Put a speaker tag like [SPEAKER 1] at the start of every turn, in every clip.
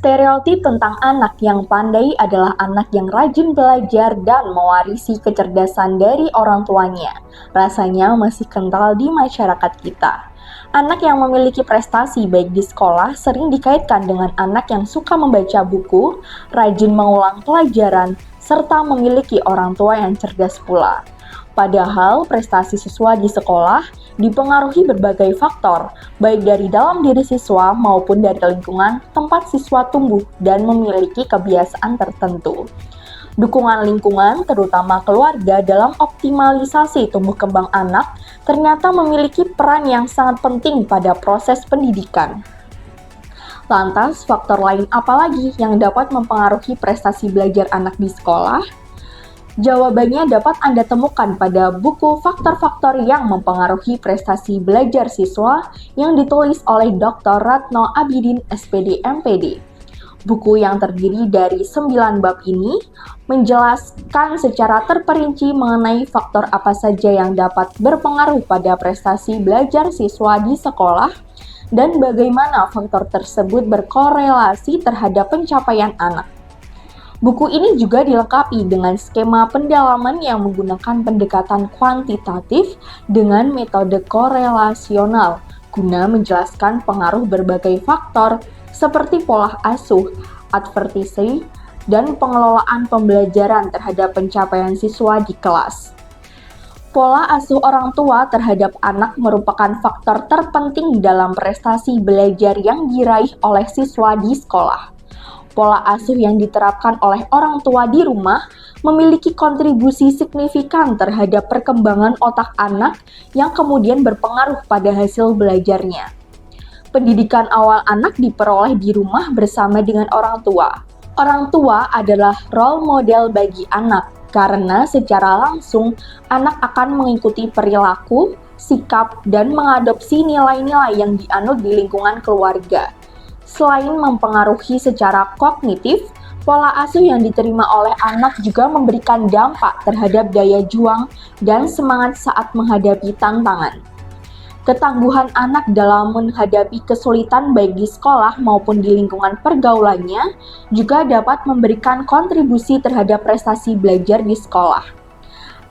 [SPEAKER 1] Stereotip tentang anak yang pandai adalah anak yang rajin belajar dan mewarisi kecerdasan dari orang tuanya. Rasanya masih kental di masyarakat kita. Anak yang memiliki prestasi baik di sekolah sering dikaitkan dengan anak yang suka membaca buku, rajin mengulang pelajaran, serta memiliki orang tua yang cerdas pula. Padahal prestasi siswa di sekolah dipengaruhi berbagai faktor, baik dari dalam diri siswa maupun dari lingkungan tempat siswa tumbuh dan memiliki kebiasaan tertentu. Dukungan lingkungan, terutama keluarga, dalam optimalisasi tumbuh kembang anak ternyata memiliki peran yang sangat penting pada proses pendidikan. Lantas, faktor lain apa lagi yang dapat mempengaruhi prestasi belajar anak di sekolah? Jawabannya dapat Anda temukan pada buku Faktor-Faktor yang Mempengaruhi Prestasi Belajar Siswa yang ditulis oleh Dr. Ratno Abidin, SPD, MPD. Buku yang terdiri dari 9 bab ini menjelaskan secara terperinci mengenai faktor apa saja yang dapat berpengaruh pada prestasi belajar siswa di sekolah dan bagaimana faktor tersebut berkorelasi terhadap pencapaian anak. Buku ini juga dilengkapi dengan skema pendalaman yang menggunakan pendekatan kuantitatif dengan metode korelasional guna menjelaskan pengaruh berbagai faktor seperti pola asuh, advertising, dan pengelolaan pembelajaran terhadap pencapaian siswa di kelas. Pola asuh orang tua terhadap anak merupakan faktor terpenting dalam prestasi belajar yang diraih oleh siswa di sekolah. Pola asuh yang diterapkan oleh orang tua di rumah memiliki kontribusi signifikan terhadap perkembangan otak anak yang kemudian berpengaruh pada hasil belajarnya. Pendidikan awal anak diperoleh di rumah bersama dengan orang tua. Orang tua adalah role model bagi anak karena secara langsung anak akan mengikuti perilaku, sikap, dan mengadopsi nilai-nilai yang dianut di lingkungan keluarga. Selain mempengaruhi secara kognitif, pola asuh yang diterima oleh anak juga memberikan dampak terhadap daya juang dan semangat saat menghadapi tantangan. Ketangguhan anak dalam menghadapi kesulitan baik di sekolah maupun di lingkungan pergaulannya juga dapat memberikan kontribusi terhadap prestasi belajar di sekolah.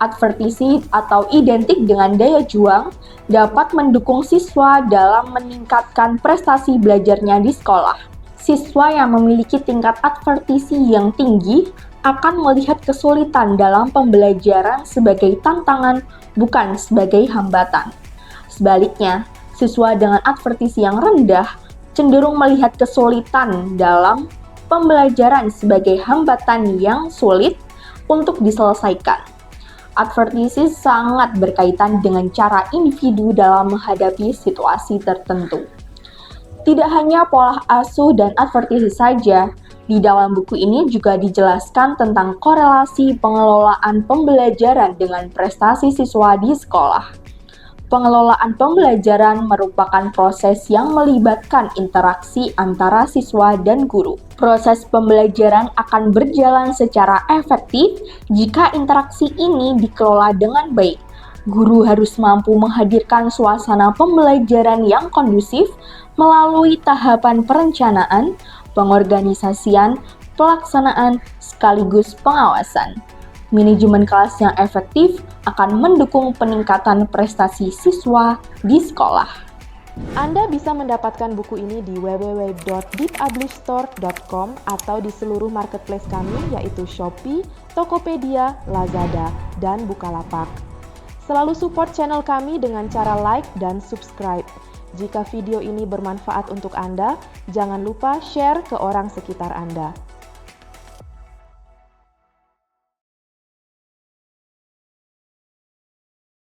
[SPEAKER 1] Advertisi atau identik dengan daya juang dapat mendukung siswa dalam meningkatkan prestasi belajarnya di sekolah. Siswa yang memiliki tingkat advertisi yang tinggi akan melihat kesulitan dalam pembelajaran sebagai tantangan, bukan sebagai hambatan. Sebaliknya, siswa dengan advertisi yang rendah cenderung melihat kesulitan dalam pembelajaran sebagai hambatan yang sulit untuk diselesaikan. Advertisi sangat berkaitan dengan cara individu dalam menghadapi situasi tertentu. Tidak hanya pola asuh dan advertisi saja, di dalam buku ini juga dijelaskan tentang korelasi pengelolaan pembelajaran dengan prestasi siswa di sekolah. Pengelolaan pembelajaran merupakan proses yang melibatkan interaksi antara siswa dan guru. Proses pembelajaran akan berjalan secara efektif jika interaksi ini dikelola dengan baik. Guru harus mampu menghadirkan suasana pembelajaran yang kondusif melalui tahapan perencanaan, pengorganisasian, pelaksanaan, sekaligus pengawasan. Manajemen kelas yang efektif akan mendukung peningkatan prestasi siswa di sekolah.
[SPEAKER 2] Anda bisa mendapatkan buku ini di www.deepublishstore.com atau di seluruh marketplace kami yaitu Shopee, Tokopedia, Lazada, dan Bukalapak. Selalu support channel kami dengan cara like dan subscribe. Jika video ini bermanfaat untuk Anda, jangan lupa share ke orang sekitar Anda.